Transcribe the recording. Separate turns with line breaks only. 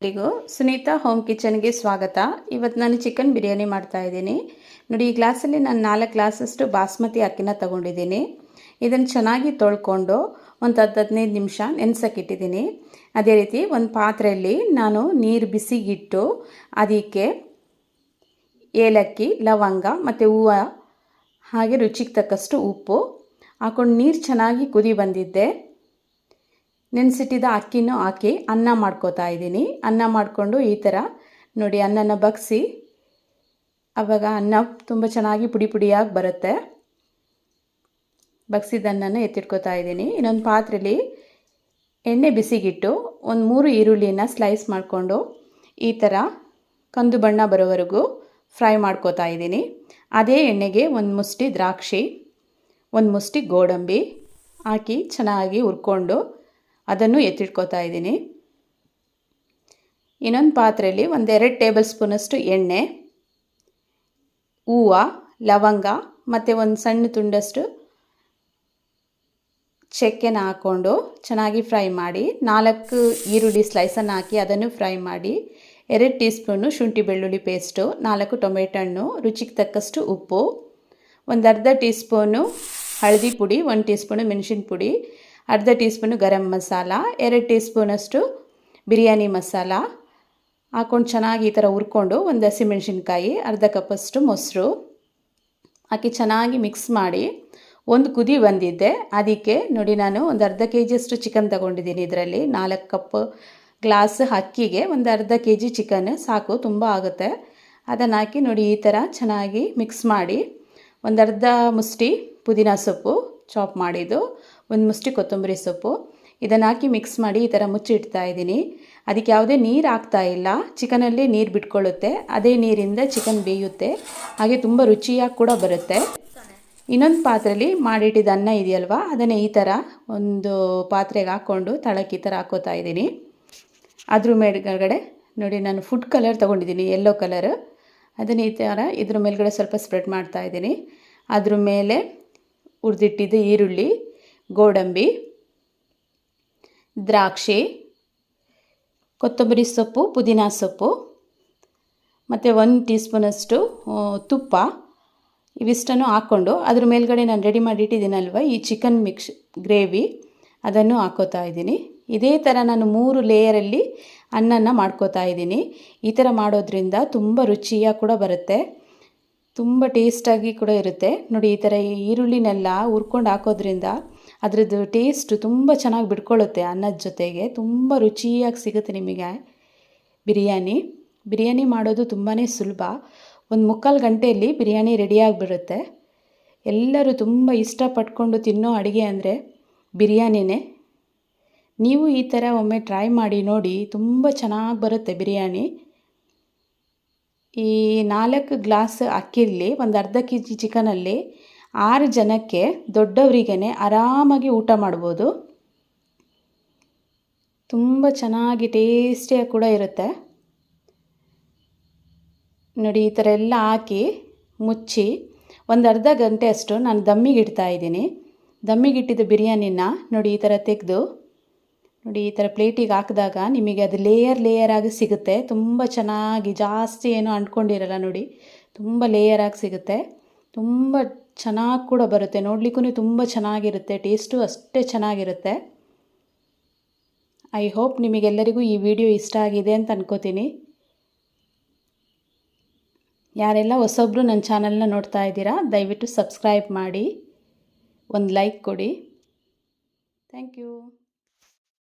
ಎಲ್ಲರಿಗೂ ಸುನೀತಾ ಹೋಮ್ ಕಿಚನ್ಗೆ ಸ್ವಾಗತ. ಇವತ್ತು ನಾನು ಚಿಕನ್ ಬಿರಿಯಾನಿ ಮಾಡ್ತಾ ಇದ್ದೀನಿ. ನೋಡಿ, ಈ ಗ್ಲಾಸಲ್ಲಿ ನಾನು 4 ಗ್ಲಾಸಷ್ಟು ಬಾಸ್ಮತಿ ಅಕ್ಕಿನ ತಗೊಂಡಿದ್ದೀನಿ. ಇದನ್ನು ಚೆನ್ನಾಗಿ ತೊಳ್ಕೊಂಡು ಒಂದು 10-15 ನಿಮಿಷ ನೆನೆಸೋಕ್ಕಿಟ್ಟಿದ್ದೀನಿ. ಅದೇ ರೀತಿ ಒಂದು ಪಾತ್ರೆಯಲ್ಲಿ ನಾನು ನೀರು ಬಿಸಿಗಿಟ್ಟು ಅದಕ್ಕೆ ಏಲಕ್ಕಿ, ಲವಂಗ ಮತ್ತು ಹೂವು, ಹಾಗೆ ರುಚಿಗೆ ತಕ್ಕಷ್ಟು ಉಪ್ಪು ಹಾಕೊಂಡು ನೀರು ಚೆನ್ನಾಗಿ ಕುದಿ ಬಂದಿದ್ದೆ. ನೆನೆಸಿಟ್ಟಿದ್ದ ಅಕ್ಕಿನೂ ಹಾಕಿ ಅನ್ನ ಮಾಡ್ಕೋತಾ ಇದ್ದೀನಿ. ಅನ್ನ ಮಾಡಿಕೊಂಡು ಈ ಥರ ನೋಡಿ ಅನ್ನನ ಬಗ್ಸಿ, ಆವಾಗ ಅನ್ನ ತುಂಬ ಚೆನ್ನಾಗಿ ಪುಡಿ ಪುಡಿಯಾಗಿ ಬರುತ್ತೆ. ಬಗ್ಸಿದ ಅನ್ನನ ಎತ್ತಿಟ್ಕೋತಾ ಇದ್ದೀನಿ. ಇನ್ನೊಂದು ಪಾತ್ರೆಯಲ್ಲಿ ಎಣ್ಣೆ ಬಿಸಿಗಿಟ್ಟು ಒಂದು 3 ಈರುಳ್ಳಿನ ಸ್ಲೈಸ್ ಮಾಡಿಕೊಂಡು ಈ ಥರ ಕಂದು ಬಣ್ಣ ಬರೋವರೆಗೂ ಫ್ರೈ ಮಾಡ್ಕೋತಾ ಇದ್ದೀನಿ. ಅದೇ ಎಣ್ಣೆಗೆ ಒಂದು ಮುಷ್ಟಿ ದ್ರಾಕ್ಷಿ, ಒಂದು ಮುಷ್ಟಿ ಗೋಡಂಬಿ ಹಾಕಿ ಚೆನ್ನಾಗಿ ಹುರ್ಕೊಂಡು ಅದನ್ನು ಎತ್ತಿಟ್ಕೋತಾ ಇದ್ದೀನಿ. ಇನ್ನೊಂದು ಪಾತ್ರೆಯಲ್ಲಿ 1-2 ಟೇಬಲ್ ಸ್ಪೂನಷ್ಟು ಎಣ್ಣೆ, ಹೂವು, ಲವಂಗ ಮತ್ತು ಒಂದು ಸಣ್ಣ ತುಂಡಷ್ಟು ಚಕ್ಕೆನ ಹಾಕ್ಕೊಂಡು ಚೆನ್ನಾಗಿ ಫ್ರೈ ಮಾಡಿ, 4 ಈರುಳ್ಳಿ ಸ್ಲೈಸನ್ನು ಹಾಕಿ ಅದನ್ನು ಫ್ರೈ ಮಾಡಿ, 2 ಟೀ ಸ್ಪೂನು ಶುಂಠಿ ಬೆಳ್ಳುಳ್ಳಿ ಪೇಸ್ಟು, 4 ಟೊಮೆಟೊ ಹಣ್ಣು, ರುಚಿಗೆ ತಕ್ಕಷ್ಟು ಉಪ್ಪು, ಒಂದು ಅರ್ಧ ಟೀ ಸ್ಪೂನು ಹಳದಿ ಪುಡಿ, 1 ಟೀ ಸ್ಪೂನು ಮೆಣಸಿನ ಪುಡಿ, ಅರ್ಧ tea spoon garam masala, 2 tea ಸ್ಪೂನಷ್ಟು ಬಿರಿಯಾನಿ ಮಸಾಲ ಹಾಕ್ಕೊಂಡು ಚೆನ್ನಾಗಿ ಈ ಥರ ಹುರ್ಕೊಂಡು, ಒಂದು ಹಸಿಮೆಣಸಿನ್ಕಾಯಿ, ಅರ್ಧ ಕಪ್ಪಷ್ಟು ಮೊಸರು ಹಾಕಿ ಚೆನ್ನಾಗಿ ಮಿಕ್ಸ್ ಮಾಡಿ ಒಂದು ಕುದಿ ಬಂದಿದ್ದೆ. ಅದಕ್ಕೆ ನೋಡಿ ನಾನು ಒಂದು ಅರ್ಧ ಕೆಜಿಯಷ್ಟು ಚಿಕನ್ ತಗೊಂಡಿದ್ದೀನಿ. ಇದರಲ್ಲಿ 4 ಕಪ್ ಗ್ಲಾಸ್ ಅಕ್ಕಿಗೆ ಒಂದು ಅರ್ಧ ಕೆಜಿ ಚಿಕನ್ ಸಾಕು, ತುಂಬ ಆಗುತ್ತೆ. ಅದನ್ನು ಹಾಕಿ ನೋಡಿ ಈ ಥರ ಚೆನ್ನಾಗಿ ಮಿಕ್ಸ್ ಮಾಡಿ, ಒಂದು ಅರ್ಧ ಮುಷ್ಟಿ ಪುದೀನ ಸೊಪ್ಪು ಚಾಪ್ ಮಾಡಿದ್ದು, ಒಂದು ಮುಷ್ಟಿ ಕೊತ್ತಂಬರಿ ಸೊಪ್ಪು ಇದನ್ನು ಹಾಕಿ ಮಿಕ್ಸ್ ಮಾಡಿ ಈ ಥರ ಮುಚ್ಚಿಡ್ತಾ ಇದ್ದೀನಿ. ಅದಕ್ಕೆ ಯಾವುದೇ ನೀರು ಹಾಕ್ತಾ ಇಲ್ಲ. ಚಿಕನಲ್ಲಿ ನೀರು ಬಿಟ್ಕೊಳ್ಳುತ್ತೆ, ಅದೇ ನೀರಿಂದ ಚಿಕನ್ ಬೇಯುತ್ತೆ, ಹಾಗೆ ತುಂಬ ರುಚಿಯಾಗಿ ಕೂಡ ಬರುತ್ತೆ. ಇನ್ನೊಂದು ಪಾತ್ರೆಯಲ್ಲಿ ಮಾಡಿಟ್ಟಿದ್ದ ಅನ್ನ ಇದೆಯಲ್ವ, ಅದನ್ನೇ ಈ ಥರ ಒಂದು ಪಾತ್ರೆಗೆ ಹಾಕ್ಕೊಂಡು ತಳಕ್ಕೆ ಈ ಥರ ಹಾಕೋತಾ ಇದ್ದೀನಿ. ಅದ್ರ ಮೇಲ್ಗಡೆ ನೋಡಿ ನಾನು ಫುಡ್ ಕಲರ್ ತೊಗೊಂಡಿದ್ದೀನಿ, ಯೆಲ್ಲೋ ಕಲರ್, ಅದನ್ನು ಈ ಥರ ಇದ್ರ ಮೇಲ್ಗಡೆ ಸ್ವಲ್ಪ ಸ್ಪ್ರೆಡ್ ಮಾಡ್ತಾ ಇದ್ದೀನಿ. ಅದ್ರ ಮೇಲೆ ಹುರಿದಿಟ್ಟಿದ್ದ ಈರುಳ್ಳಿ, ಗೋಡಂಬಿ, ದ್ರಾಕ್ಷಿ, ಕೊತ್ತಂಬರಿ ಸೊಪ್ಪು, ಪುದೀನ ಸೊಪ್ಪು ಮತ್ತು 1 ಟೀ ಸ್ಪೂನಷ್ಟು ತುಪ್ಪ, ಇವಿಷ್ಟನ್ನು ಹಾಕ್ಕೊಂಡು ಅದ್ರ ಮೇಲ್ಗಡೆ ನಾನು ರೆಡಿ ಮಾಡಿ ಇಟ್ಟಿದ್ದೀನಲ್ವ ಈ ಚಿಕನ್ ಮಿಕ್ಸ್ ಗ್ರೇವಿ, ಅದನ್ನು ಹಾಕೋತಾ ಇದ್ದೀನಿ. ಇದೇ ಥರ ನಾನು 3 ಲೇಯರಲ್ಲಿ ಅನ್ನನ ಮಾಡ್ಕೋತಾ ಇದ್ದೀನಿ. ಈ ಥರ ಮಾಡೋದ್ರಿಂದ ತುಂಬ ರುಚಿಯಾಗಿ ಕೂಡ ಬರುತ್ತೆ, ತುಂಬ ಟೇಸ್ಟಾಗಿ ಕೂಡ ಇರುತ್ತೆ. ನೋಡಿ ಈ ಥರ ಈರುಳ್ಳಿನೆಲ್ಲ ಹುರ್ಕೊಂಡು ಹಾಕೋದ್ರಿಂದ ಅದರದ್ದು ಟೇಸ್ಟು ತುಂಬ ಚೆನ್ನಾಗಿ ಬಿಟ್ಕೊಳ್ಳುತ್ತೆ. ಅನ್ನದ ಜೊತೆಗೆ ತುಂಬ ರುಚಿಯಾಗಿ ಸಿಗುತ್ತೆ ನಿಮಗೆ ಬಿರಿಯಾನಿ ಮಾಡೋದು ತುಂಬಾ ಸುಲಭ. ಒಂದು 3/4 ಗಂಟೆಯಲ್ಲಿ ಬಿರಿಯಾನಿ ರೆಡಿಯಾಗಿಬಿಡುತ್ತೆ. ಎಲ್ಲರೂ ತುಂಬ ಇಷ್ಟಪಟ್ಕೊಂಡು ತಿನ್ನೋ ಅಡುಗೆ ಅಂದರೆ ಬಿರಿಯಾನಿನೇ. ನೀವು ಈ ಥರ ಒಮ್ಮೆ ಟ್ರೈ ಮಾಡಿ ನೋಡಿ, ತುಂಬ ಚೆನ್ನಾಗಿ ಬರುತ್ತೆ ಬಿರಿಯಾನಿ. ಈ 4 ಗ್ಲಾಸ್ ಅಕ್ಕಿಯಲ್ಲಿ ಒಂದು ಅರ್ಧ ಕೆಜಿ ಚಿಕನಲ್ಲಿ 6 ಜನಕ್ಕೆ ದೊಡ್ಡವರಿಗೇ ಆರಾಮಾಗಿ ಊಟ ಮಾಡ್ಬೋದು. ತುಂಬ ಚೆನ್ನಾಗಿ ಟೇಸ್ಟಿಯಾಗಿ ಕೂಡ ಇರುತ್ತೆ. ನೋಡಿ ಈ ಥರ ಎಲ್ಲ ಹಾಕಿ ಮುಚ್ಚಿ ಒಂದು ಅರ್ಧ ಗಂಟೆ ಅಷ್ಟು ನಾನು ದಮ್ಮಿಗೆ ಇಡ್ತಾ ಇದ್ದೀನಿ. ದಮ್ಮಿಗಿಟ್ಟಿದ್ದ ಬಿರಿಯಾನಿನ ನೋಡಿ ಈ ಥರ ತೆಗೆದು ನೋಡಿ ಈ ಥರ ಪ್ಲೇಟಿಗೆ ಹಾಕಿದಾಗ ನಿಮಗೆ ಅದು ಲೇಯರ್ ಆಗಿ ಸಿಗುತ್ತೆ. ತುಂಬ ಚೆನ್ನಾಗಿ, ಜಾಸ್ತಿ ಏನೂ ಅಂಟ್ಕೊಂಡಿರಲ್ಲ ನೋಡಿ, ತುಂಬ ಲೇಯರಾಗಿ ಸಿಗುತ್ತೆ. ತುಂಬ ಚೆನ್ನಾಗಿ ಕೂಡ ಬರುತ್ತೆ, ನೋಡಲಿಕ್ಕೂ ತುಂಬ ಚೆನ್ನಾಗಿರುತ್ತೆ, ಟೇಸ್ಟು ಅಷ್ಟೇ ಚೆನ್ನಾಗಿರುತ್ತೆ. ಐ ಹೋಪ್ ನಿಮಗೆಲ್ಲರಿಗೂ ಈ ವಿಡಿಯೋ ಇಷ್ಟ ಆಗಿದೆ ಅಂತ ಅನ್ಕೋತೀನಿ. ಯಾರೆಲ್ಲ ಹೊಸೊಬ್ಬರು ನನ್ನ ಚಾನಲ್ನ ನೋಡ್ತಾ ಇದ್ದೀರಾ, ದಯವಿಟ್ಟು ಸಬ್ಸ್ಕ್ರೈಬ್ ಮಾಡಿ, ಒಂದು ಲೈಕ್ ಕೊಡಿ. Thank you.